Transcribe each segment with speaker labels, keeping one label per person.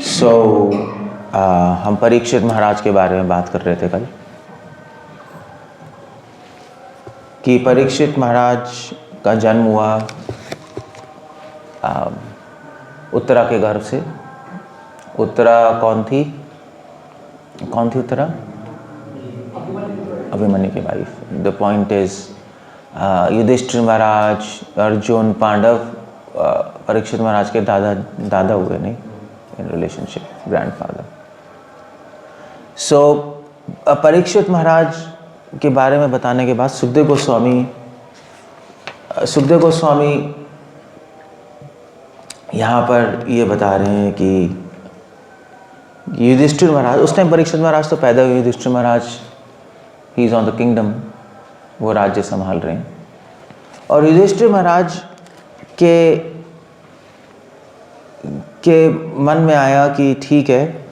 Speaker 1: सो हम परीक्षित महाराज के बारे में बात कर रहे थे कल कि परीक्षित महाराज का जन्म हुआ उत्तरा के गर्भ से। उत्तरा कौन थी उत्तरा? अभिमन्यु की wife. The point is Yudhishthira Maharaj, Arjun, Pandava Parikshit Maharaj के दादा हुए, नहीं in relationship, grandfather. So Parikshit Maharaj के बारे में बताने के बाद सुखदेव गोस्वामी यहाँ पर ये बता रहे हैं कि युधिष्ठिर महाराज, उस टाइम परीक्षित महाराज तो पैदा हुए, युधिष्ठिर महाराज ही इज ऑन द किंगडम, वो राज्य संभाल रहे हैं। और युधिष्ठिर महाराज के मन में आया कि ठीक है,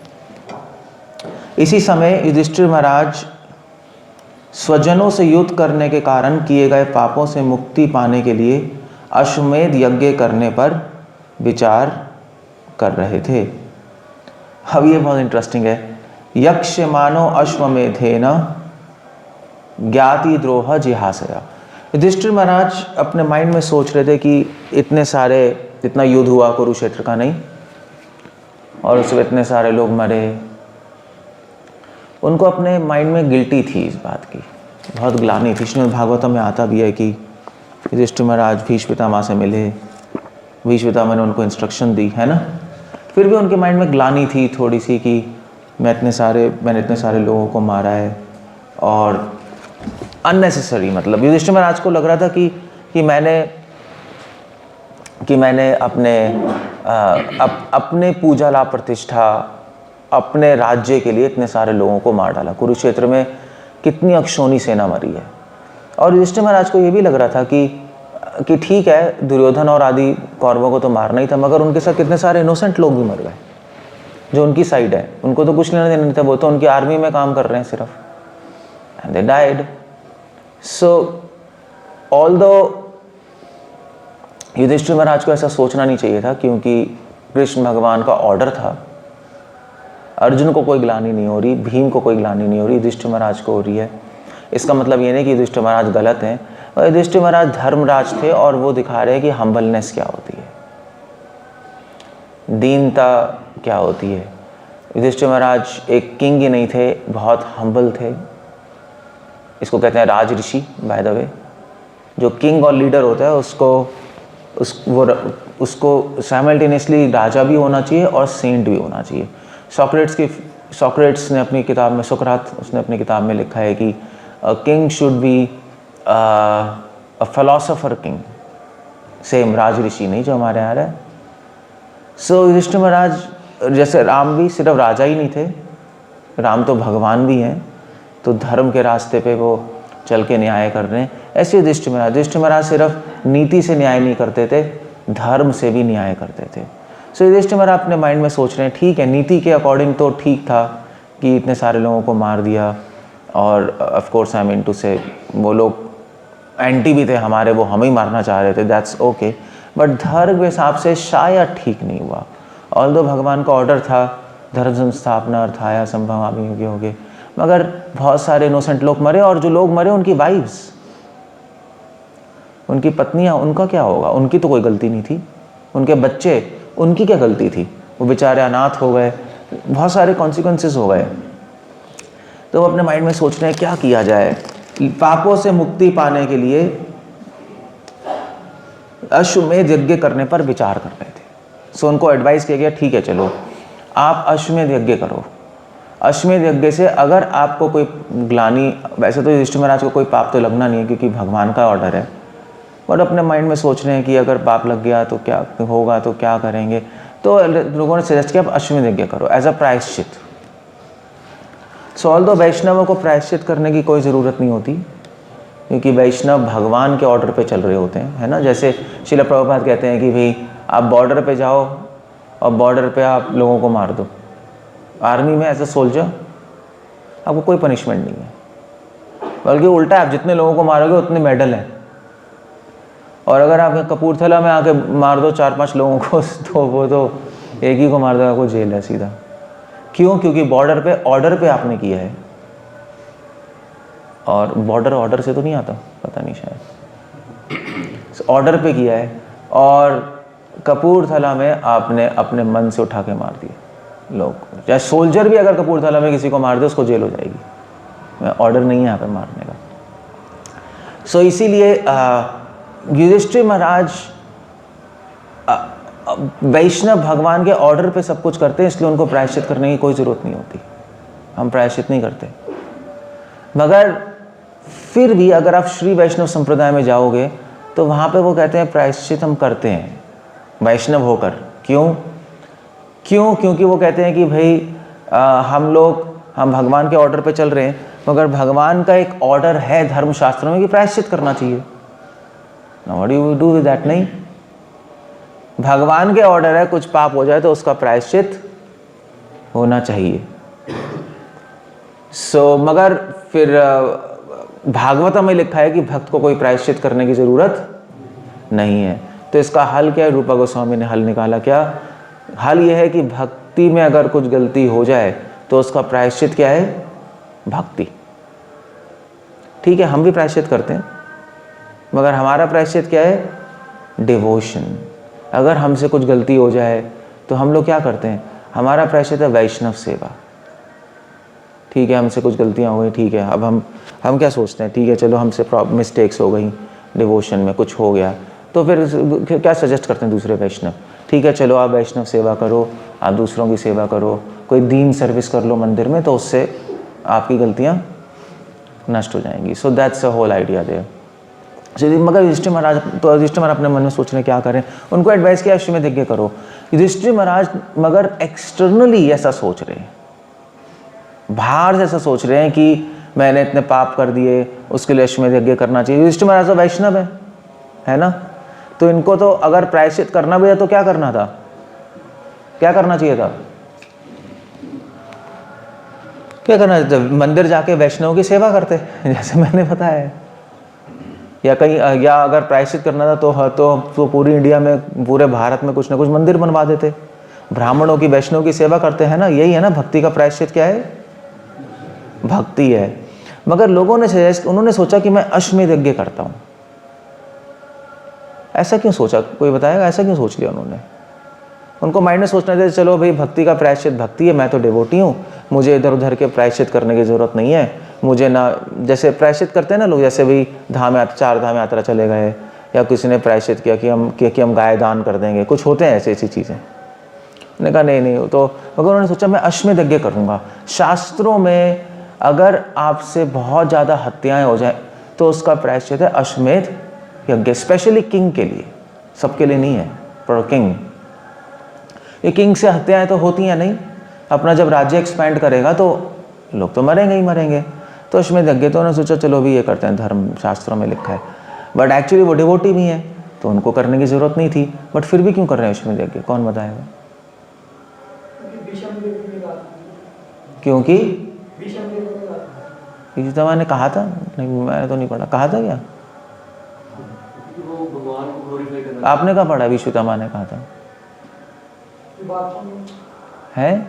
Speaker 1: इसी समय युधिष्ठिर महाराज स्वजनों से युद्ध करने के कारण किए गए पापों से मुक्ति पाने के लिए अश्वमेध यज्ञ करने पर विचार कर रहे थे। अब ये बहुत इंटरेस्टिंग है। यक्ष्यमानो अश्वमेधेन ज्ञाति द्रोह जिहासया। युधिष्ठिर महाराज अपने माइंड में सोच रहे थे कि इतना युद्ध हुआ कुरुक्षेत्र का, नहीं, और उसमें इतने सारे लोग मरे। उनको अपने माइंड में गिल्टी थी इस बात की, बहुत ग्लानि थी। श्रीमद् भागवतम में आता भी है कि युधिष्ठिर महाराज भीष्म पितामह से मिले, भीष्म पितामह ने उनको इंस्ट्रक्शन दी, है ना। फिर भी उनके माइंड में ग्लानि थी थोड़ी सी कि मैंने इतने सारे लोगों को मारा है, और अननेसेसरी, मतलब युधिष्ठिर महाराज को लग रहा था कि मैंने अपने पूजा लाभ प्रतिष्ठा, अपने राज्य के लिए इतने सारे लोगों को मार डाला। कुरुक्षेत्र में कितनी अक्षौनी सेना मरी है। और युधिष्ठिर महाराज को ये भी लग रहा था कि ठीक है, दुर्योधन और आदि कौरवों को तो मारना ही था, मगर उनके साथ कितने सारे इनोसेंट लोग भी मर गए जो उनकी साइड है, उनको तो कुछ लेना देना नहीं था, वो तो उनकी आर्मी में काम कर रहे हैं सिर्फ, and they died. So although Yudhishthira Maharaj को ऐसा सोचना नहीं चाहिए था, क्योंकि कृष्ण भगवान का ऑर्डर था। अर्जुन को कोई ग्लानि नहीं हो रही, भीम को कोई ग्लानि नहीं हो रही, युधिष्ठिर महाराज को हो रही है। इसका मतलब ये नहीं कि युधिष्ठिर महाराज गलत हैं, और युधिष्ठिर महाराज धर्मराज थे और वो दिखा रहे हैं कि हम्बलनेस क्या होती है, दीनता क्या होती है। युधिष्ठिर महाराज एक किंग ही नहीं थे, बहुत हम्बल थे। इसको कहते हैं राज ऋषि, बाय द वे। जो किंग और लीडर होता है उसको साइमल्टेनियसली राजा भी होना चाहिए और सेंट भी होना चाहिए। सॉक्रेट्स ने अपनी किताब में, उसने अपनी किताब में लिखा है कि king should be a philosopher king, same राज ऋषि नहीं जो हमारे यहाँ है। सो युधिष्ठिर महाराज, जैसे राम भी सिर्फ राजा ही नहीं थे, राम तो भगवान भी हैं, तो धर्म के रास्ते पे वो चल के न्याय कर रहे हैं। ऐसे युधिष्ठिर महाराज सिर्फ नीति से न्याय नहीं करते थे, धर्म से भी न्याय करते थे। सो युधिष्ठिर महाराज अपने माइंड में सोच रहे हैं, ठीक है, नीति के अकॉर्डिंग तो ठीक था कि इतने सारे लोगों को मार दिया, और of course I mean to say वो लोग एंटी भी थे हमारे, वो हमें ही मारना चाह रहे थे, दैट्स ओके, बट धर्म के हिसाब से शायद ठीक नहीं हुआ। ऑल्दो भगवान का ऑर्डर था धर्म संस्थापना अर्थाया संभव अभियुगे होगे, मगर बहुत सारे इनोसेंट लोग मरे, और जो लोग मरे उनकी वाइफ्स, उनकी पत्नियां, उनका क्या होगा? उनकी तो कोई गलती नहीं थी। उनके बच्चे, उनकी क्या गलती थी? वो बेचारे अनाथ हो गए, बहुत सारे कॉन्सिक्वेंसेस हो गए। तो वो अपने माइंड में सोच रहे हैं क्या किया जाए। पापों से मुक्ति पाने के लिए अश्वमेध यज्ञ करने पर विचार कर रहे थे। सो उनको एडवाइस किया गया, ठीक है, चलो आप अश्वमेध यज्ञ करो। अश्वमेध यज्ञ से अगर आपको कोई ग्लानि, वैसे तो युधिष्ठिर महाराज को कोई पाप तो लगना नहीं है क्योंकि भगवान का ऑर्डर है, बट अपने माइंड में सोच रहे हैं कि अगर पाप लग गया तो क्या होगा, तो क्या करेंगे। तो लोगों ने सजेस्ट किया आप अश्वमेध यज्ञ करो एज अ प्रायश्चित। सो ऑल्दो वैष्णवों को प्रायश्चित करने की कोई ज़रूरत नहीं होती, क्योंकि वैष्णव भगवान के ऑर्डर पे चल रहे होते हैं, है ना। जैसे श्रील प्रभुपाद कहते हैं कि भाई आप बॉर्डर पे जाओ और बॉर्डर पे आप लोगों को मार दो। आर्मी में एज अ सोल्जर आपको कोई पनिशमेंट नहीं है, बल्कि उल्टा, आप जितने लोगों को मारोगे उतने मेडल हैं। और अगर आप कपूरथला में आके मार दो 4-5 लोगों को, तो वो तो एक ही को मार दो आपको जेल है सीधा। क्यों? क्योंकि बॉर्डर पे ऑर्डर पे आपने किया है, और बॉर्डर ऑर्डर से तो नहीं आता, पता नहीं शायद ऑर्डर पे किया है, और कपूरथला में आपने अपने मन से उठा के मार दिया लोग। चाहे सोल्जर भी अगर कपूरथला में किसी को मार दे उसको जेल हो जाएगी, मैं ऑर्डर नहीं है यहाँ पे मारने का। सो इसीलिए युधिष्ठिर महाराज वैष्णव भगवान के ऑर्डर पे सब कुछ करते हैं, इसलिए उनको प्रायश्चित करने की कोई ज़रूरत नहीं होती, हम प्रायश्चित नहीं करते। मगर फिर भी अगर आप श्री वैष्णव संप्रदाय में जाओगे तो वहाँ पे वो कहते हैं प्रायश्चित हम करते हैं वैष्णव होकर। क्यों? क्योंकि वो कहते हैं कि भाई हम भगवान के ऑर्डर पे चल रहे हैं, मगर भगवान का एक ऑर्डर है धर्मशास्त्रों में कि प्रायश्चित करना चाहिए। What do you do with that? नहीं, भगवान के ऑर्डर है कुछ पाप हो जाए तो उसका प्रायश्चित होना चाहिए। मगर फिर भागवतम में लिखा है कि भक्त को कोई प्रायश्चित करने की जरूरत नहीं है। तो इसका हल क्या है? रूपा गोस्वामी ने हल निकाला। क्या हल? यह है कि भक्ति में अगर कुछ गलती हो जाए तो उसका प्रायश्चित क्या है? भक्ति। ठीक है, हम भी प्रायश्चित करते हैं, मगर हमारा प्रायश्चित क्या है? डिवोशन। अगर हमसे कुछ गलती हो जाए तो हम लोग क्या करते हैं? हमारा प्रायश्चित है वैष्णव सेवा। ठीक है, हमसे कुछ गलतियां हो गई, ठीक है, अब हम क्या सोचते हैं? ठीक है, चलो हमसे मिस्टेक्स हो गई, डिवोशन में कुछ हो गया, तो फिर क्या सजेस्ट करते हैं दूसरे वैष्णव? ठीक है, चलो आप वैष्णव सेवा करो, आप दूसरों की सेवा करो, कोई दीन सर्विस कर लो मंदिर में, तो उससे आपकी गलतियां नष्ट हो जाएंगी। So that's a whole idea there. मगर युधिष्ठिर महाराज अपने मन में सोच रहे क्या करें? उनको एडवाइस किया अश्वमेध यज्ञ करो। युधिष्ठिर महाराज मगर एक्सटर्नली ऐसा सोच रहे हैं, बाहर से ऐसा सोच रहे हैं कि मैंने इतने पाप कर दिए, उसके लिए अश्वमेध यज्ञ करना चाहिए। युधिष्ठिर महाराज तो वैष्णव है ना, तो इनको तो अगर प्रायश्चित करना भी है तो क्या करना था? क्या करना चाहिए था? क्या करना चाहिए? मंदिर जाके वैष्णव की सेवा करते जैसे मैंने बताया है, या कहीं, या अगर प्रायश्चित करना था तो पूरी इंडिया में, पूरे भारत में कुछ ना कुछ मंदिर बनवा देते, ब्राह्मणों की वैष्णव की सेवा करते हैं ना। यही है ना भक्ति का प्रायश्चित। क्या है? भक्ति है। मगर लोगों ने उन्होंने सोचा कि मैं अश्वमेध यज्ञ करता हूं। ऐसा क्यों सोचा? कोई बताएगा ऐसा क्यों सोच लिया उन्होंने? उनको माइंड में सोचना चाहिए चलो भाई भक्ति का प्रायश्चित भक्ति है, मैं तो डिवोटी हूँ, मुझे इधर उधर के प्रायश्चित करने की ज़रूरत नहीं है। मुझे ना, जैसे प्रायश्चित करते हैं ना लोग, जैसे भी चार धाम यात्रा चले गए, या किसी ने प्रायश्चित किया कि हम गाय दान कर देंगे, कुछ होते हैं ऐसी चीज़ें। उन्होंने कहा नहीं, तो अगर उन्होंने सोचा मैं अश्वमेध यज्ञ करूँगा। शास्त्रों में अगर आपसे बहुत ज़्यादा हत्याएँ हो जाए तो उसका प्रायश्चित है अश्वमेध यज्ञ, स्पेशली किंग के लिए, सबके लिए नहीं है, पर किंग। ये किंग से हत्याएं तो होती हैं नहीं, अपना जब राज्य एक्सपैंड करेगा तो लोग तो मरेंगे ही मरेंगे। तो अश्वमेध यज्ञ तो उन्होंने सोचा चलो भी ये करते हैं, धर्म शास्त्रों में लिखा है। बट एक्चुअली वो डिवोटी भी हैं तो उनको करने की ज़रूरत नहीं थी, बट फिर भी क्यों कर रहे हैं अश्वमेध यज्ञ? कौन बताएगा? क्योंकि पितामह ने कहा था। नहीं, मैंने तो नहीं पढ़ा, कहा था क्या? आपने कहा पढ़ा? विश्वतमा ने कहा था है?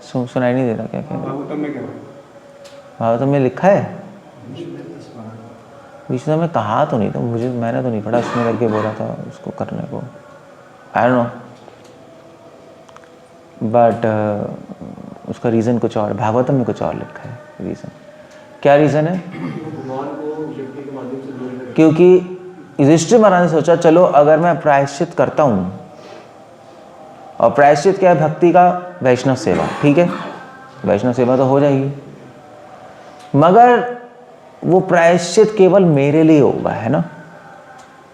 Speaker 1: सुनाई नहीं दे रहा क्या? भागवतम में लिखा है? विश्वतमा में कहा तो नहीं था, मैंने तो नहीं पढ़ा। उसमें लग के बोला था उसको करने को, आई डोंट नो, बट उसका रीज़न कुछ और, भागवतम में कुछ और लिखा है रीज़न। क्या रीज़न है? क्योंकि युधिष्ठिर महाराज ने सोचा चलो अगर मैं प्रायश्चित करता हूँ, और प्रायश्चित क्या है? भक्ति का वैष्णव सेवा, ठीक है, वैष्णव सेवा तो हो जाएगी, मगर वो प्रायश्चित केवल मेरे लिए होगा, है ना,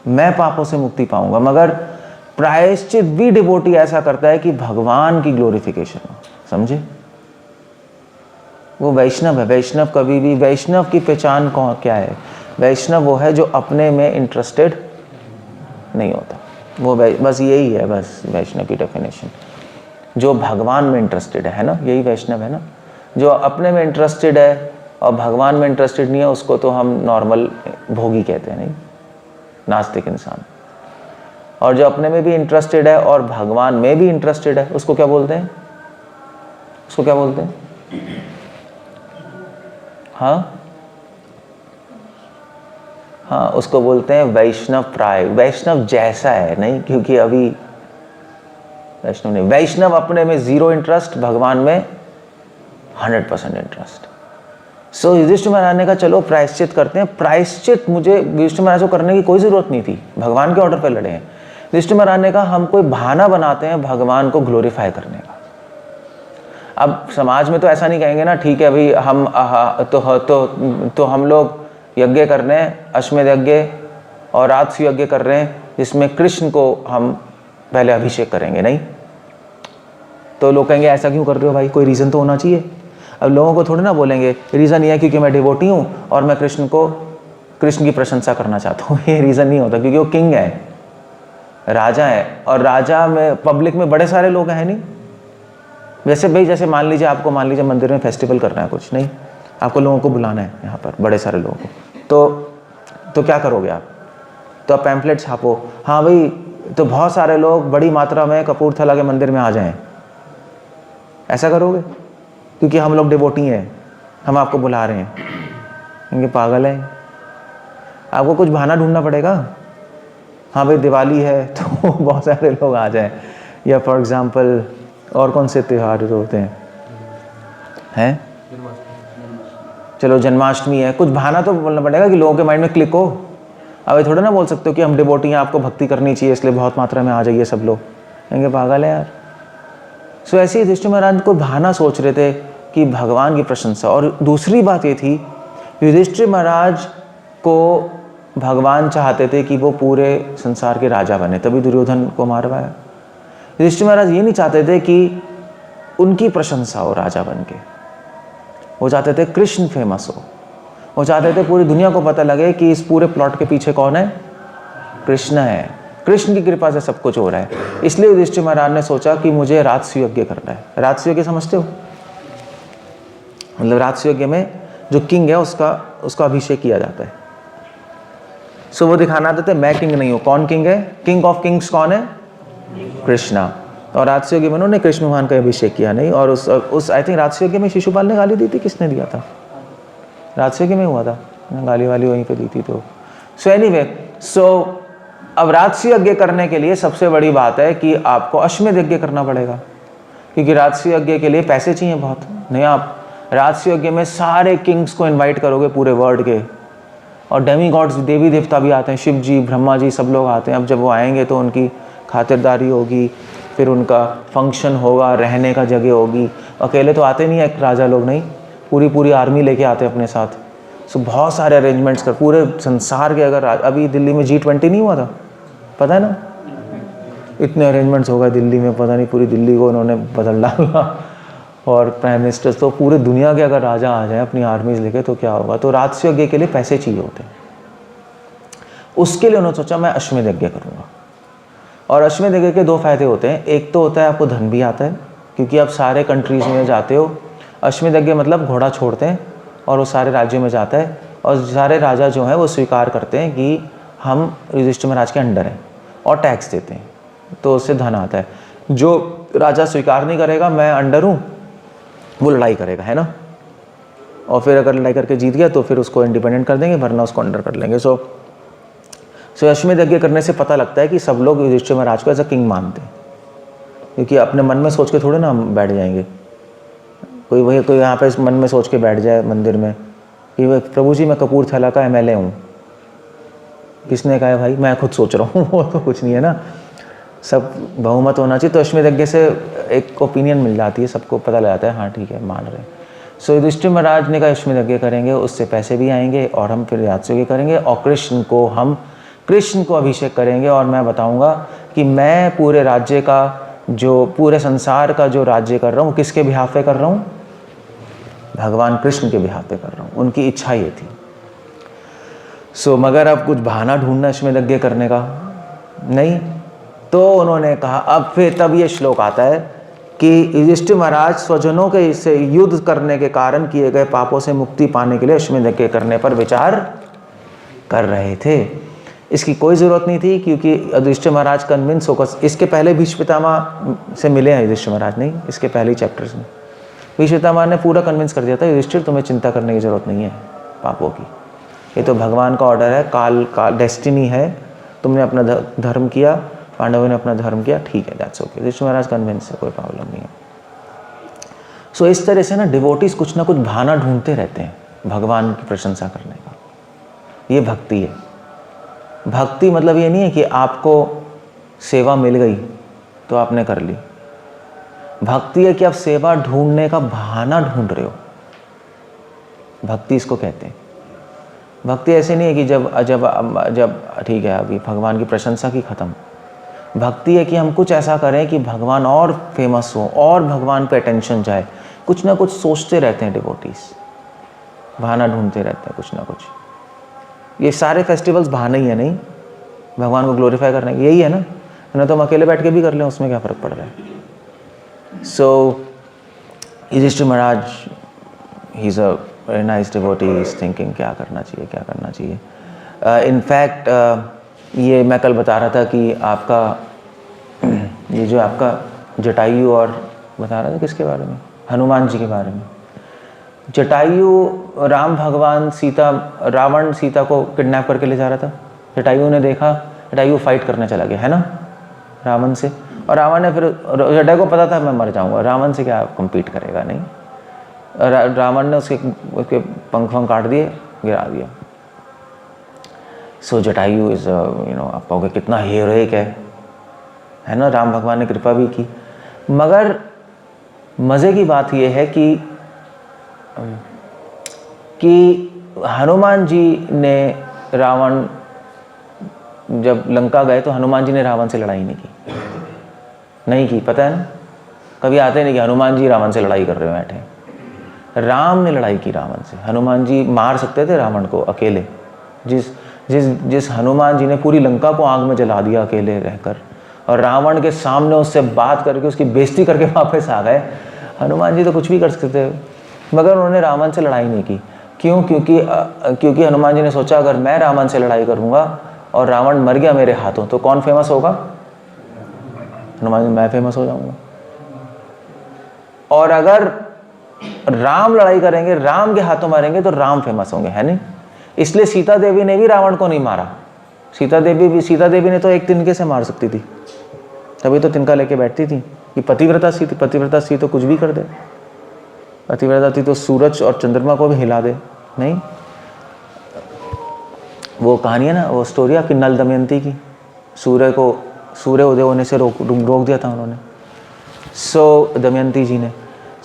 Speaker 1: मैं पापों से मुक्ति पाऊंगा। मगर प्रायश्चित भी डिवोटी ऐसा करता है कि भगवान की ग्लोरिफिकेशन हो, समझे? वो वैष्णव है। वैष्णव कभी भी, वैष्णव की पहचान क्या है? वैष्णव वो है जो अपने में इंटरेस्टेड नहीं होता, वो बस यही है, बस वैष्णव की डेफिनेशन। जो भगवान में इंटरेस्टेड है ना, यही वैष्णव है ना। जो अपने में इंटरेस्टेड है और भगवान में इंटरेस्टेड नहीं है, उसको तो हम नॉर्मल भोगी कहते हैं, नहीं, नास्तिक इंसान। और जो अपने में भी इंटरेस्टेड है और भगवान में भी इंटरेस्टेड है, उसको क्या बोलते हैं? उसको क्या बोलते हैं? हाँ, उसको बोलते हैं वैष्णव प्राय। वैष्णव जैसा है नहीं, क्योंकि अभी वैष्णव नहीं, वैष्णव अपने में 0 इंटरेस्ट, भगवान में 100% इंटरेस्ट। सो युधिष्ठिर महाराज ने कहा चलो प्रायश्चित करते हैं। प्रायश्चित मुझे युधिष्ठिर महाराज को करने की कोई ज़रूरत नहीं थी, भगवान के ऑर्डर पे लड़े हैं। युधिष्ठिर महाराज ने कहा हम कोई बहाना बनाते हैं भगवान को ग्लोरीफाई करने का। अब समाज में तो ऐसा नहीं कहेंगे ना, ठीक है भाई हम तो हम लोग यज्ञ कर रहे हैं, अश्वमेध यज्ञ और राजसूय यज्ञ कर रहे हैं, जिसमें कृष्ण को हम पहले अभिषेक करेंगे, नहीं। तो लोग कहेंगे ऐसा क्यों कर रहे हो भाई, कोई रीज़न तो होना चाहिए। अब लोगों को थोड़ी ना बोलेंगे रीज़न ये है क्योंकि मैं डिवोटी हूँ और मैं कृष्ण की प्रशंसा करना चाहता हूँ। ये रीज़न नहीं होता, क्योंकि वो किंग है, राजा है, और राजा में पब्लिक में बड़े सारे लोग हैं नहीं। जैसे मान लीजिए आपको, मान लीजिए मंदिर में फेस्टिवल करना है, कुछ नहीं, आपको लोगों को बुलाना है यहाँ पर, बड़े सारे लोगों को, तो क्या करोगे आप? तो आप पैम्पलेट छापो, हाँ भाई तो बहुत सारे लोग बड़ी मात्रा में कपूरथला के मंदिर में आ जाएं, ऐसा करोगे? क्योंकि हम लोग डिवोटी हैं, हम आपको बुला रहे हैं। क्योंकि पागल है, आपको कुछ बहाना ढूंढना पड़ेगा। हाँ भाई दिवाली है तो बहुत सारे लोग आ जाएं, या फॉर एग्जांपल और कौन से त्यौहार होते हैं? चलो जन्माष्टमी है, कुछ बहाना तो बोलना पड़ेगा कि लोगों के माइंड में क्लिक हो। अब ये थोड़ा ना बोल सकते हो कि हम डिवोटी हैं, आपको भक्ति करनी चाहिए इसलिए बहुत मात्रा में आ जाइए सब लोग। कहेंगे पागल है यार। सो ऐसे ही युधिष्ठिर महाराज को बहाना सोच रहे थे कि भगवान की प्रशंसा। और दूसरी बात ये थी, युधिष्ठिर महाराज को भगवान चाहते थे कि वो पूरे संसार के राजा बने, तभी दुर्योधन को मारवाया। युधिष्ठिर महाराज ये नहीं चाहते थे कि उनकी प्रशंसा हो राजा बन के, वो चाहते थे कृष्ण फेमस हो, वो चाहते थे पूरी दुनिया को पता लगे कि इस पूरे प्लॉट के पीछे कौन है, कृष्ण है, कृष्ण की कृपा से सब कुछ हो रहा है। इसलिए युधिष्ठिर महाराज ने सोचा कि मुझे राजसूय यज्ञ करना है। राजसूय यज्ञ समझते हो? मतलब राजसूय यज्ञ में जो किंग है उसका अभिषेक किया जाता है। सो वो दिखाना चाहते मैं किंग नहीं हूँ। कौन किंग है? किंग ऑफ किंग्स कौन है? कृष्णा। और राजसूय यज्ञ में उन्होंने कृष्ण भगवान का अभिषेक किया नहीं। और उस आई थिंक राजसूय यज्ञ में शिशुपाल ने गाली दी थी, किसने दिया था? राजसूय यज्ञ में हुआ था, गाली वाली वहीं पे दी थी। तो सो एनीवे, अब राजसूय यज्ञ करने के लिए सबसे बड़ी बात है कि आपको अश्वमेध यज्ञ करना पड़ेगा, क्योंकि राजसूय यज्ञ के लिए पैसे चाहिए बहुत। नहीं, आप राजसूय यज्ञ में सारे किंग्स को इनवाइट करोगे पूरे वर्ल्ड के, और डेमी गॉड्स, देवी देवता भी आते हैं, शिव जी, ब्रह्मा जी, सब लोग आते हैं। अब जब वो आएंगे तो उनकी खातिरदारी होगी, फिर उनका फंक्शन होगा, रहने का जगह होगी। अकेले तो आते नहीं है राजा लोग, नहीं, पूरी आर्मी लेके आते हैं अपने साथ। सो बहुत सारे अरेंजमेंट्स कर पूरे संसार के। अगर अभी दिल्ली में G20 नहीं हुआ था, पता है ना, इतने अरेंजमेंट्स हो गए दिल्ली में, पता नहीं पूरी दिल्ली को उन्होंने बदल डाला। और प्राइम मिनिस्टर्स तो पूरे दुनिया के अगर राजा आ जाए अपनी आर्मीज लेके तो क्या होगा। तो राजसूय यज्ञ के लिए पैसे चाहिए होते हैं। उसके लिए उन्होंने सोचा मैं अश्वमेध यज्ञ करूँगा। और अश्वमेध यज्ञ के 2 फायदे होते हैं। एक तो होता है आपको धन भी आता है, क्योंकि आप सारे कंट्रीज़ में जाते हो। अश्वमेध यज्ञ मतलब घोड़ा छोड़ते हैं और वो सारे राज्यों में जाता है, और सारे राजा जो हैं वो स्वीकार करते हैं कि हम युधिष्ठिर महाराज के अंडर हैं, और टैक्स देते हैं, तो उससे धन आता है। जो राजा स्वीकार नहीं करेगा मैं अंडर हूँ, वो लड़ाई करेगा, है ना, और फिर अगर लड़ाई करके जीत गया तो फिर उसको इंडिपेंडेंट कर देंगे, वरना उसको अंडर कर लेंगे। सो अश्वमेध यज्ञ करने से पता लगता है कि सब लोग युधिष्ठिर महाराज को एज अ किंग मानते हैं, क्योंकि अपने मन में सोच के थोड़े ना हम बैठ जाएंगे। कोई यहाँ पे मन में सोच के बैठ जाए मंदिर में कि प्रभु जी मैं कपूरथला का MLA हूँ। किसने कहा है भाई? मैं खुद सोच रहा हूँ। वो तो कुछ नहीं है ना, सब बहुमत होना चाहिए। तो अश्वमेध यज्ञ से एक ओपिनियन मिल जाती है, सबको पता लग जाता है हाँ ठीक है मान रहे हैं। सो युधिष्ठिर महाराज ने कहा अश्वमेध यज्ञ करेंगे, उससे पैसे भी आएंगे, और हम फिर राजसूय यज्ञ करेंगे, और कृष्ण को अभिषेक करेंगे। और मैं बताऊँगा कि मैं पूरे राज्य का, जो पूरे संसार का जो राज्य कर रहा हूँ, किसके बिहाफ पे कर रहा हूँ? भगवान कृष्ण के बिहाफ पे कर रहा हूँ। उनकी इच्छा ये थी। मगर अब कुछ बहाना ढूंढना अश्वमेध यज्ञ करने का नहीं, तो उन्होंने कहा अब फिर तब ये श्लोक आता है कि युधिष्ठिर महाराज स्वजनों के से युद्ध करने के कारण किए गए पापों से मुक्ति पाने के लिए अश्वमेध यज्ञ करने पर विचार कर रहे थे। इसकी कोई ज़रूरत नहीं थी, क्योंकि युधिष्ठिर महाराज कन्विंस होकर, इसके पहले भीष्म पितामह से मिले हैं युधिष्ठिर महाराज, नहीं इसके पहले ही चैप्टर्स में भीष्म पितामह ने पूरा कन्विंस कर दिया था, युधिष्ठिर तुम्हें चिंता करने की ज़रूरत नहीं है पापों की, ये तो भगवान का ऑर्डर है, काल डेस्टिनी है, तुमने अपना धर्म किया, पांडवों ने अपना धर्म किया, ठीक है, that's okay. Yudhishthir Maharaj convince है, कोई प्रॉब्लम नहीं है। सो इस तरह से ना डिवोटीज कुछ ना कुछ बहाना ढूंढते रहते हैं भगवान की प्रशंसा करने का, ये भक्ति है। भक्ति मतलब ये नहीं है कि आपको सेवा मिल गई तो आपने कर ली, भक्ति है कि आप सेवा ढूंढने का बहाना ढूंढ रहे हो, भक्ति इसको कहते हैं। भक्ति ऐसे नहीं है कि जब ठीक है अभी भगवान की प्रशंसा की खत्म, भक्ति है कि हम कुछ ऐसा करें कि भगवान और फेमस हो और भगवान पे अटेंशन जाए, कुछ ना कुछ सोचते रहते हैं डिवोटीज, बहाना ढूंढते रहते हैं कुछ ना कुछ। ये सारे फेस्टिवल्स बहाना ही है, नहीं भगवान को ग्लोरीफाई करने की, यही है ना तो हम अकेले बैठ के भी कर लें, उसमें क्या फ़र्क पड़ रहा है। सो युधिष्ठिर महाराज ही is a very nice devotee, is thinking क्या करना चाहिए। इनफैक्ट ये मैं कल बता रहा था कि आपका ये जो आपका जटायु, और बता रहा था किसके बारे में, हनुमान जी के बारे में। जटायु, राम भगवान रावण सीता को किडनैप करके ले जा रहा था, जटायु ने देखा, जटायु फाइट करने चला गया है ना रावण से, और रावण ने फिर, जटायु को पता था मैं मर जाऊंगा, रावण से क्या कम्पीट करेगा, नहीं, रावण ने उसके पंख काट दिए, गिरा दिया। सो जटायु इज आप कहोगे कितना हीरोइक है ना, राम भगवान ने कृपा भी की। मगर मज़े की बात यह है कि हनुमान जी ने, रावण जब लंका गए तो हनुमान जी ने रावण से लड़ाई नहीं की, पता है ना, कभी आते नहीं कि हनुमान जी रावण से लड़ाई कर रहे हो बैठे, राम ने लड़ाई की रावण से। हनुमान जी मार सकते थे रावण को अकेले, जिस हनुमान जी ने पूरी लंका को आग में जला दिया अकेले रहकर, और रावण के सामने उससे बात करके उसकी बेइज्जती करके वापस आ गए, हनुमान जी तो कुछ भी कर सकते थे, मगर उन्होंने रावण से लड़ाई नहीं की। क्यों? क्योंकि हनुमान जी ने सोचा अगर मैं रावण से लड़ाई करूँगा और रावण मर गया मेरे हाथों तो कौन फेमस होगा? हनुमान जी, मैं फेमस हो जाऊँगा। और अगर राम लड़ाई करेंगे, राम के हाथों मारेंगे तो राम फेमस होंगे, है नहीं? इसलिए सीता देवी ने भी रावण को नहीं मारा। सीता देवी ने तो एक तिनके से मार सकती थी, तभी तो तिनका लेके बैठती थी कि पतिव्रता सी तो कुछ भी कर दे, पतिव्रता थी तो सूरज और चंद्रमा को भी हिला दे, नहीं? वो कहानी है ना, वो स्टोरी आपकी नल दमयंती की, सूर्य उदय होने से रोक दिया था उन्होंने, दमयंती जी ने।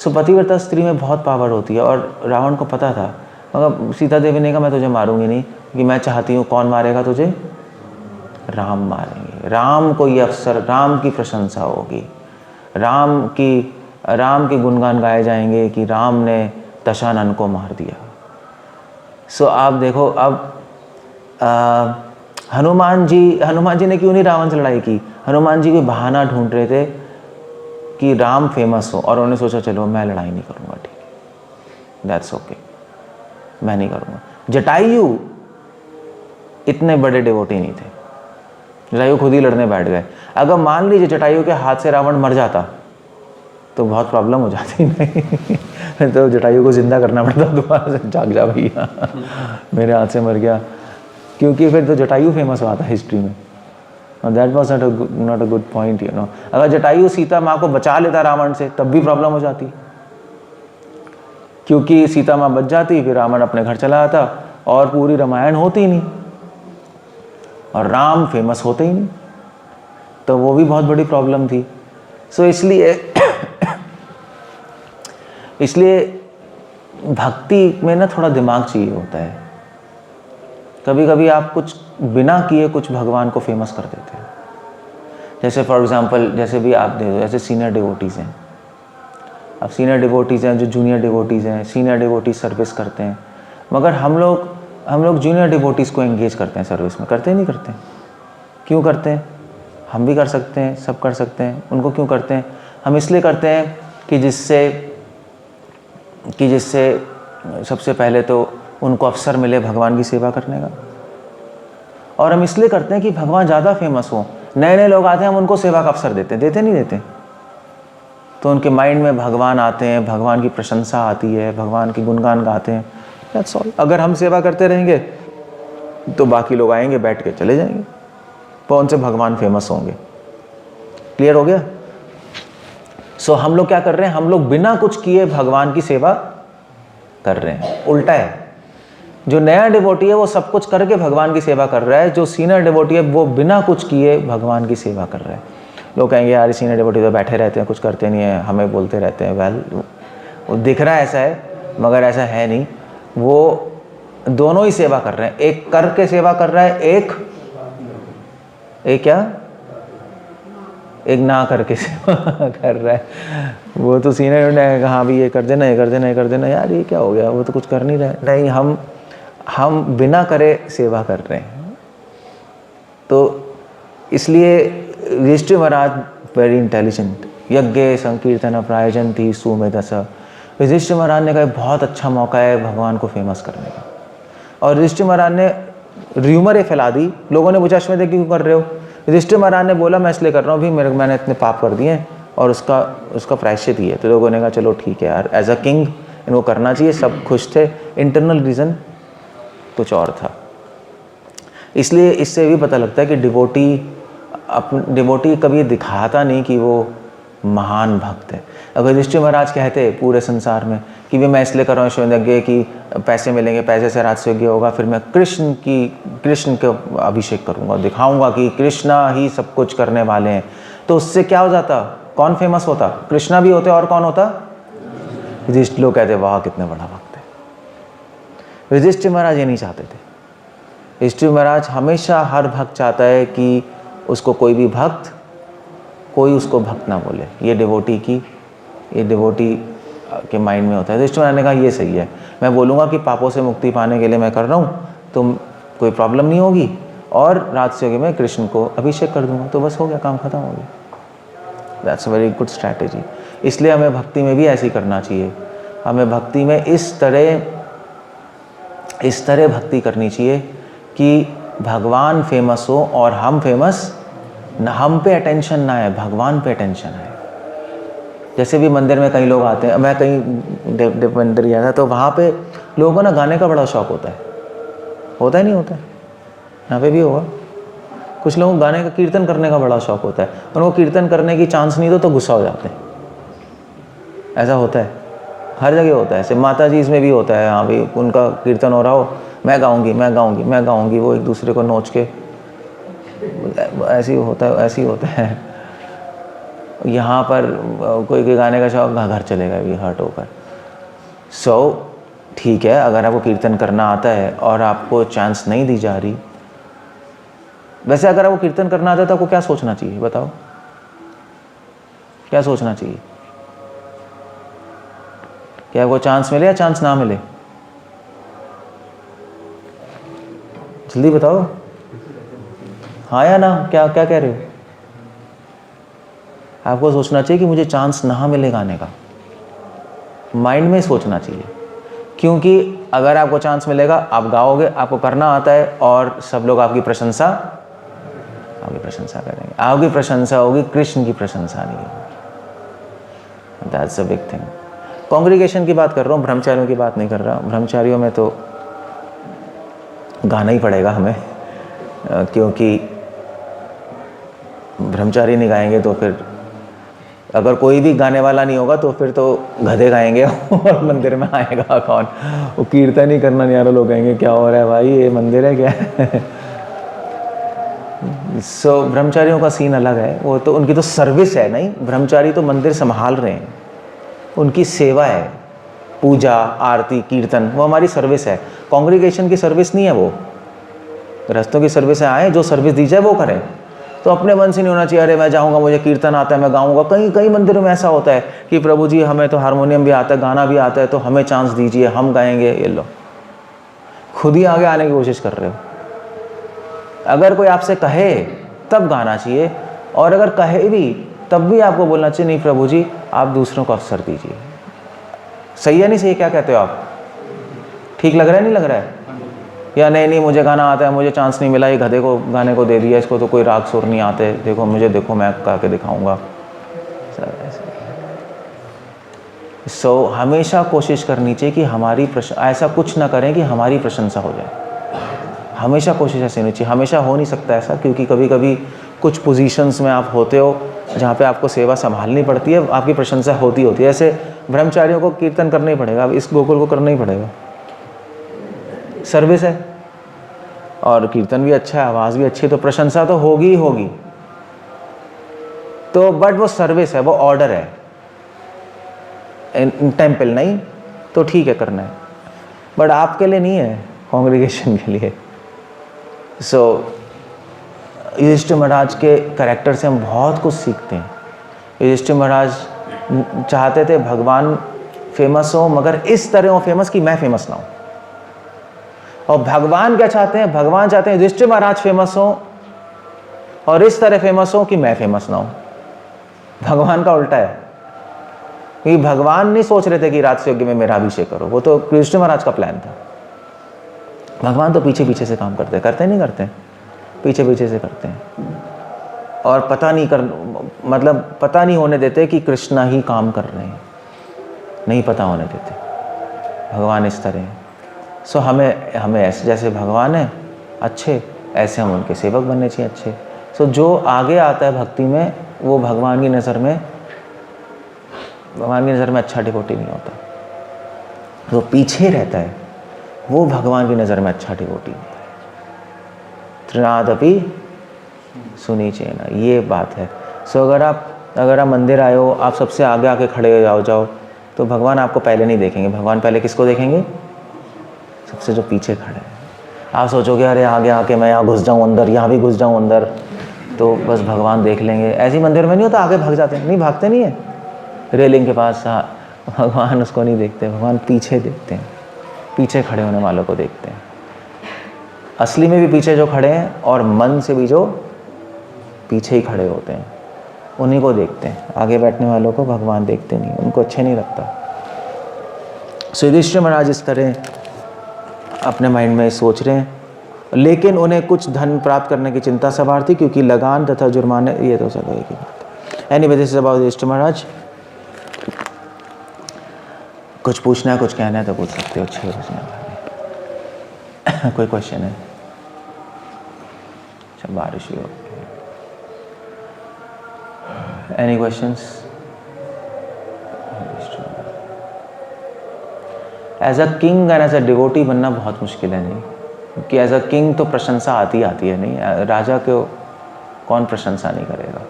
Speaker 1: पतिव्रता स्त्री में बहुत पावर होती है, और रावण को पता था, मगर सीता देवी ने कहा मैं तुझे मारूंगी नहीं, क्योंकि मैं चाहती हूँ कौन मारेगा तुझे? राम मारेंगे, राम को ये अवसर, राम की प्रशंसा होगी, राम के गुणगान गाए जाएंगे कि राम ने दशानन को मार दिया। आप देखो अब हनुमान जी ने क्यों नहीं रावण से लड़ाई की? हनुमान जी कोई बहाना ढूंढ रहे थे कि राम फेमस हो, और उन्होंने सोचा चलो मैं लड़ाई नहीं करूँगा, ठीक है, दैट्स ओके, मैं नहीं करूँगा। जटायु इतने बड़े डिवोटी नहीं थे, जटायु खुद ही लड़ने बैठ गए। अगर मान लीजिए जटायु के हाथ से रावण मर जाता तो बहुत प्रॉब्लम हो जाती, नहीं तो जटायु को जिंदा करना पड़ता, दोबारा से जाग जा भैया मेरे हाथ से मर गया, क्योंकि फिर तो जटायु फेमस हुआ था हिस्ट्री में। That was not a good point, you know. अगर जटायु सीता माँ को बचा लेता रावण से तब भी प्रॉब्लम हो जाती, क्योंकि सीता माँ बच जाती, फिर रावण अपने घर चला आता और पूरी रामायण होती नहीं, और राम फेमस होते ही नहीं, तो वो भी बहुत बड़ी प्रॉब्लम थी। इसलिए भक्ति में ना थोड़ा दिमाग चाहिए होता है। कभी कभी आप कुछ बिना किए कुछ भगवान को फेमस कर देते हैं। जैसे फॉर एग्जांपल, जैसे भी आप दे दो, जैसे सीनियर डिवोटीज़ हैं, अब सीनियर डिवोटीज़ हैं जो जूनियर डिवोटीज़ हैं, सीनियर डिवोटीज़ सर्विस करते हैं, मगर हम लोग जूनियर डिवोटीज़ को एंगेज करते हैं सर्विस में, करते नहीं करते? क्यों करते हैं? हम भी कर सकते हैं, सब कर सकते हैं, उनको क्यों करते हैं? हम इसलिए करते हैं कि जिससे सबसे पहले तो उनको अवसर मिले भगवान की सेवा करने का, और हम इसलिए करते हैं कि भगवान ज़्यादा फेमस हो। नए नए लोग आते हैं, हम उनको सेवा का अवसर देते नहीं देते? तो उनके माइंड में भगवान आते हैं, भगवान की प्रशंसा आती है, भगवान के गुणगान गाते हैं। That's all. अगर हम सेवा करते रहेंगे तो बाकी लोग आएंगे, बैठ के चले जाएंगे, कौन से भगवान फेमस होंगे। क्लियर हो गया? सो हम लोग क्या कर रहे हैं? हम लोग बिना कुछ किए भगवान की सेवा कर रहे हैं। उल्टा है, जो नया डिवोटी है वो सब कुछ करके भगवान की सेवा कर रहा है, जो सीनियर डिवोटी है वो बिना कुछ किए भगवान की सेवा कर रहा है। लोग कहेंगे यार सीनियर डिवोटी तो बैठे रहते हैं, कुछ करते नहीं है, हमें बोलते रहते हैं। वेल, वो दिख रहा है ऐसा है, मगर ऐसा है नहीं। वो दोनों ही सेवा कर रहे हैं, एक करके सेवा कर रहा है, एक क्या, एक ना करके सेवा कर रहा है। वो तो सीनियर ने कहा भी ये कर देना, ये कर देना, ये कर देना। यार ये क्या हो गया, वो तो कुछ कर नहीं रहे। नहीं, हम बिना करे सेवा कर रहे हैं। तो इसलिए युधिष्ठिर महाराज वेरी इंटेलिजेंट। यज्ञ संकीर्तन प्रायोजंती सुमेधस। युधिष्ठिर महाराज ने कहा बहुत अच्छा मौका है भगवान को फेमस करने का। और युधिष्ठिर महाराज ने र्यूमर फैला दी। लोगों ने पूछा अश्वमेध क्यों कर रहे हो? युधिष्ठिर महाराज ने बोला मैं इसलिए कर रहा हूँ, भी मैंने इतने पाप कर दिए और उसका प्रायश्चित ही है। तो लोगों ने कहा चलो ठीक है यार, एज अ किंग इनको करना चाहिए। सब खुश थे। इंटरनल रीज़न कुछ और था। इसलिए इससे भी पता लगता है कि डिवोटी कभी दिखाता नहीं कि वो महान भक्त है। अगर युधिष्ठिर महाराज कहते पूरे संसार में कि भी मैं इसलिए कर रहा हूँ अश्वमेध यज्ञ कि पैसे मिलेंगे, पैसे से राजस्व होगा, फिर मैं कृष्ण के अभिषेक करूँगा, दिखाऊंगा कि कृष्णा ही सब कुछ करने वाले हैं, तो उससे क्या हो जाता? कौन फेमस होता? कृष्णा भी होते और कौन होता? युधिष्ठिर। लोग कहते वाह कितने बड़ा भक्त है। युधिष्ठिर महाराज ये नहीं चाहते थे। युधिष्ठिर महाराज हमेशा हर भक्त चाहता है कि उसको कोई भी भक्त, कोई उसको भक्त ना बोले। ये डिवोटी के माइंड में होता है। युधिष्ठिर महाराज ने कहा ये सही है, मैं बोलूँगा कि पापों से मुक्ति पाने के लिए मैं कर रहा हूँ, तो कोई प्रॉब्लम नहीं होगी, और राजस्व में कृष्ण को अभिषेक कर दूंगा, तो बस हो गया, काम खत्म हो गया। That's a very good strategy. इसलिए हमें भक्ति में भी ऐसे ही करना चाहिए। हमें भक्ति में इस तरह भक्ति करनी चाहिए कि भगवान फेमस हो और हम फेमस न, हम पे अटेंशन ना है, भगवान पे अटेंशन है। जैसे भी मंदिर में कई लोग आते हैं, मैं कहीं देव मंदिर गया था, तो वहाँ पे लोगों को ना गाने का बड़ा शौक होता है नहीं होता है? यहाँ पे भी होगा। कुछ लोगों को गाने का, कीर्तन करने का बड़ा शौक होता है। उनको कीर्तन करने की चांस नहीं दो तो गुस्सा हो जाते हैं। ऐसा होता है, हर जगह होता है। ऐसे माता जी इसमें भी होता है। हाँ भाई, उनका कीर्तन हो रहा हो, मैं गाऊंगी, वो एक दूसरे को नोच के, ऐसे ही होता है। यहाँ पर कोई गाने का शौक, घर चलेगा भी हर्ट होकर। सो ठीक है, अगर आपको कीर्तन करना आता है और आपको चांस नहीं दी जा रही, वैसे अगर आपको कीर्तन करना आता है तो आपको क्या सोचना चाहिए? बताओ, क्या सोचना चाहिए? क्या आपको चांस मिले या चांस ना मिले? जल्दी बताओ, हाँ या ना? क्या कह रहे हो? आपको सोचना चाहिए कि मुझे चांस ना मिले गाने का, माइंड में सोचना चाहिए। क्योंकि अगर आपको चांस मिलेगा, आप गाओगे, आपको करना आता है, और सब लोग आपकी प्रशंसा करेंगे। आपकी प्रशंसा होगी, कृष्ण की प्रशंसा नहीं होगी। That's a big thing. Congregation की बात कर रहा हूँ, ब्रह्मचारियों की बात नहीं कर रहा। ब्रह्मचारियों में तो गाना ही पड़ेगा हमें, क्योंकि ब्रह्मचारी नहीं गाएंगे तो फिर, अगर कोई भी गाने वाला नहीं होगा तो फिर तो गधे गाएंगे और मंदिर में आएगा कौन? वो कीर्तन ही करना नहीं आ रहा, लोग कहेंगे क्या हो रहा है भाई, ये मंदिर है क्या? सो ब्रह्मचारियों का सीन अलग है। वो तो, उनकी तो सर्विस है। नहीं, ब्रह्मचारी तो मंदिर संभाल रहे हैं, उनकी सेवा है, पूजा आरती कीर्तन, वो हमारी सर्विस है। कांग्रीगेशन की सर्विस नहीं है वो, गृहस्थों की सर्विस है। आए, जो सर्विस दी जाए वो करें। तो अपने मन से नहीं होना चाहिए अरे मैं जाऊंगा, मुझे कीर्तन आता है, मैं गाऊंगा। कई मंदिरों में ऐसा होता है कि प्रभु जी हमें तो हारमोनियम भी आता है, गाना भी आता है, तो हमें चांस दीजिए, हम गाएंगे। ये लो, खुद ही आगे आने की कोशिश कर रहे हो। अगर कोई आपसे कहे तब गाना चाहिए, और अगर कहे भी तब भी आपको बोलना चाहिए नहीं प्रभु जी, आप दूसरों को अवसर दीजिए। सही है नहीं सही? क्या कहते हो आप? ठीक लग रहा है नहीं लग रहा है? या नहीं मुझे गाना आता है, मुझे चांस नहीं मिला, ये गधे को गाने को दे दिया, इसको तो कोई राग सुर नहीं आते, देखो मुझे, देखो मैं गा के दिखाऊंगा। सो हमेशा कोशिश करनी चाहिए कि हमारी ऐसा कुछ ना करें कि हमारी प्रशंसा हो जाए। हमेशा कोशिश ऐसी होनी चाहिए। हमेशा हो नहीं सकता ऐसा, क्योंकि कभी कभी कुछ पोजीशंस में आप होते हो जहाँ पे आपको सेवा संभालनी पड़ती है, आपकी प्रशंसा होती है। ऐसे ब्रह्मचारियों को कीर्तन करना ही पड़ेगा, अब इस गोकुल को करना ही पड़ेगा, सर्विस है और कीर्तन भी अच्छा है, आवाज़ भी अच्छी है, तो प्रशंसा तो होगी ही होगी। तो बट वो सर्विस है, वो ऑर्डर है, टेम्पल नहीं तो ठीक है करना है, बट आपके लिए नहीं है, कॉन्ग्रीगेशन के लिए। सो युधिष्ठिर महाराज के कैरेक्टर से हम बहुत कुछ सीखते हैं। युधिष्ठिर महाराज चाहते थे भगवान फेमस हो, मगर इस तरह हो फेमस कि मैं फेमस ना हूँ। और भगवान क्या चाहते हैं? भगवान चाहते हैं युधिष्ठिर महाराज फेमस हो और इस तरह फेमस हो कि मैं फेमस ना हूँ। भगवान का उल्टा है, क्योंकि भगवान नहीं सोच रहे थे कि राजयोग्य में मेरा अभिषेक करो, वो तो युधिष्ठिर महाराज का प्लान था। भगवान तो पीछे पीछे से काम करते नहीं करते, पीछे पीछे से करते हैं और पता नहीं होने देते कि कृष्णा ही काम कर रहे हैं, नहीं पता होने देते। भगवान इस तरह है। सो हमें ऐसे, जैसे भगवान है अच्छे, ऐसे हम उनके सेवक बनने चाहिए अच्छे। सो जो आगे आता है भक्ति में, वो भगवान की नज़र में अच्छा डिवोटी नहीं होता। जो पीछे रहता है वो भगवान की नज़र में अच्छा डिवोटी होता है। त्रिनादपि सुनी चेना, ये बात है। सो अगर आप मंदिर आए हो, आप सबसे आगे आके खड़े हो जाओ तो भगवान आपको पहले नहीं देखेंगे। भगवान पहले किसको देखेंगे? सबसे जो पीछे खड़े हैं। आप सोचोगे अरे आगे आके मैं यहाँ घुस जाऊँ अंदर, यहाँ भी घुस जाऊँ अंदर, तो बस भगवान देख लेंगे। ऐसे मंदिर में नहीं होता, आगे भाग जाते हैं, नहीं भागते नहीं है रेलिंग के पास। भगवान उसको नहीं देखते, भगवान पीछे देखते हैं, पीछे खड़े होने वालों को देखते हैं। असली में भी पीछे जो खड़े हैं और मन से भी जो पीछे ही खड़े होते हैं, उन्हीं को देखते हैं। आगे बैठने वालों को भगवान देखते नहीं, उनको अच्छे नहीं लगता। सो युधिष्ठिर महाराज इस तरह अपने माइंड में सोच रहे हैं, लेकिन उन्हें कुछ धन प्राप्त करने की चिंता सवार थी, क्योंकि लगान तथा जुर्माने, ये तो सब एक ही बात है। Anyway, this is about Yudhishthira Maharaj. कुछ पूछना है, कुछ कहना है तो पूछ सकते हो। 6 बजने वाले। कोई क्वेश्चन है? अच्छा, बारिश ही हो। Any questions? As a king and as a devotee बनना बहुत मुश्किल है, नहीं? क्योंकि एज अ किंग तो प्रशंसा आती है, नहीं? राजा को कौन प्रशंसा नहीं करेगा?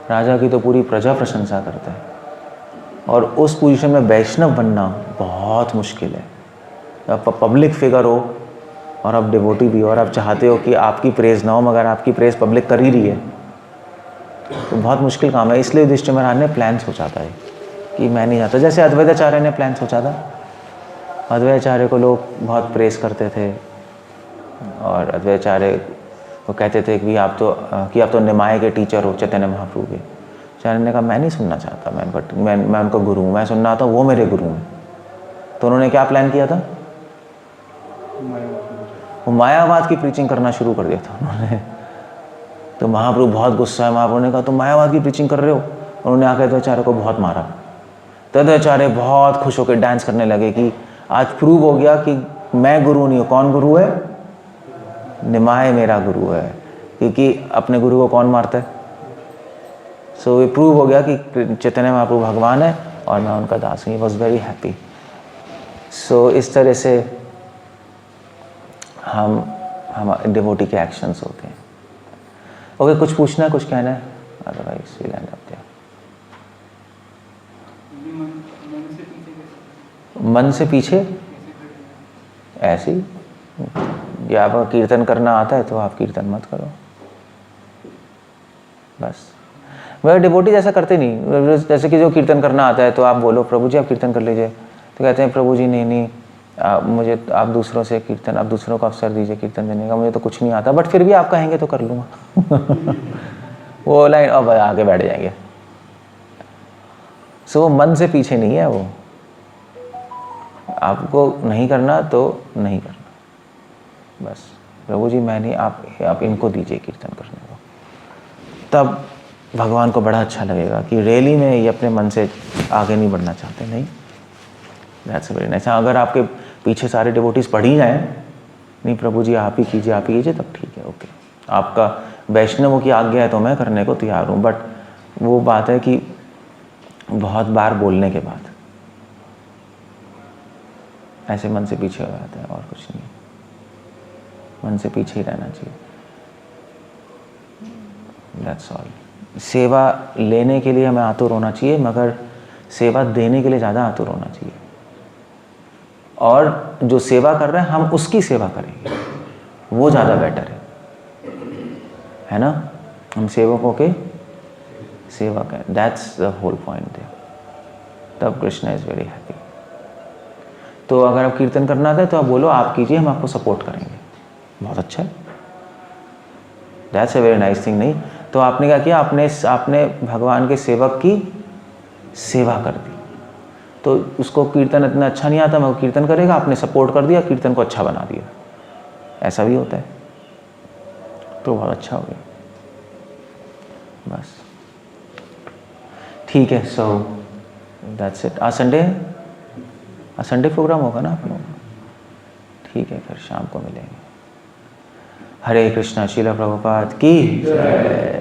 Speaker 1: राजा की तो पूरी प्रजा प्रशंसा करता है, और उस पोजीशन में वैष्णव बनना बहुत मुश्किल है। आप पब्लिक फिगर हो और आप डिवोटी भी हो, और आप चाहते हो कि आपकी प्रेज़ ना हो, मगर आपकी प्रेज़ पब्लिक कर ही रही है, तो बहुत मुश्किल काम है। इसलिए युधिष्ठिर महाराज ने प्लान सोचा था कि मैं नहीं जाता। जैसे अद्वैताचार्य ने प्लान सोचा था। अद्वैताचार्य को लोग बहुत प्रेस करते थे, और अद्वैताचार्य को कहते थे कि आप तो निमाय के टीचर हो, चैतन्य महाप्रभु के। आचार्य ने कहा मैं नहीं सुनना चाहता, मैं उनको गुरु हूँ, मैं सुनना था वो मेरे गुरु हैं। तो उन्होंने क्या प्लान किया था? वो मायावाद की प्रीचिंग करना शुरू कर दिया था उन्होंने। तो महाप्रभु बहुत गुस्सा है। महाप्रभु ने कहा तुम मायावाद की प्रीचिंग कर रहे हो। उन्होंने आकर अद्वैताचार्य को बहुत मारा। तो अद्वैताचार्य बहुत खुश होकर डांस करने लगे कि आज प्रूव हो गया कि मैं गुरु नहीं हूँ। कौन गुरु है? निमाय मेरा गुरु है, क्योंकि अपने गुरु को कौन मारता है? सो ये प्रूव हो गया कि चैतन्य महाप्रभु भगवान है और मैं उनका दास हूँ। Was very happy. सो इस तरह से हम डिवोटी के एक्शंस होते हैं। ओके, कुछ पूछना है, कुछ कहना है? Otherwise we end up there. मन से पीछे ऐसे ही, या आपको कीर्तन करना आता है तो आप कीर्तन मत करो, बस। वह डिवोटी जैसा करते नहीं। जैसे कि जो कीर्तन करना आता है तो आप बोलो प्रभु जी आप कीर्तन कर लीजिए, तो कहते हैं प्रभु जी नहीं मुझे आप दूसरों से कीर्तन, आप दूसरों को अवसर दीजिए कीर्तन देने का, मुझे तो कुछ नहीं आता, बट फिर भी आप कहेंगे तो कर लूँगा। वो लाइन अब आगे बैठ जाएंगे। सो वो मन से पीछे नहीं है, वो आपको नहीं करना तो नहीं करना। बस प्रभु जी मैं नहीं, आप इनको दीजिए कीर्तन करने को। तब भगवान को बड़ा अच्छा लगेगा कि रैली में ये अपने मन से आगे नहीं बढ़ना चाहते। नहीं, दैट्स वेरी नाइस। अगर आपके पीछे सारे डिवोटीज पढ़ ही जाएं, नहीं प्रभु जी आप ही कीजिए आप ही कीजिए, तब ठीक है, ओके। आपका वैष्णवों की आज्ञा है तो मैं करने को तैयार हूँ, बट वो बात है कि बहुत बार बोलने के बाद ऐसे मन से पीछे हो जाता है, और कुछ नहीं, मन से पीछे ही रहना चाहिए। That's all. सेवा लेने के लिए हमें आतुर होना चाहिए, मगर सेवा देने के लिए ज़्यादा आतुर होना चाहिए। और जो सेवा कर रहे हैं हम उसकी सेवा करेंगे, वो ज़्यादा बेटर है ना। हम सेवकों के सेवा करें, that's the whole point there. तब कृष्ण इज़ वेरी हैप्पी। तो अगर आप कीर्तन करना आता है तो आप बोलो आप कीजिए, हम आपको सपोर्ट करेंगे। बहुत अच्छा है, that's a very nice thing. नहीं तो आपने क्या किया, आपने भगवान के सेवक की सेवा कर दी। तो उसको कीर्तन इतना अच्छा नहीं आता, मगर कीर्तन करेगा, आपने सपोर्ट कर दिया, कीर्तन को अच्छा बना दिया। ऐसा भी होता है, तो बहुत अच्छा हो गया। बस ठीक है। So that's it. आज संडे प्रोग्राम होगा ना आप लोगों का? ठीक है, फिर शाम को मिलेंगे। हरे कृष्णा। श्रील प्रभुपाद की जय।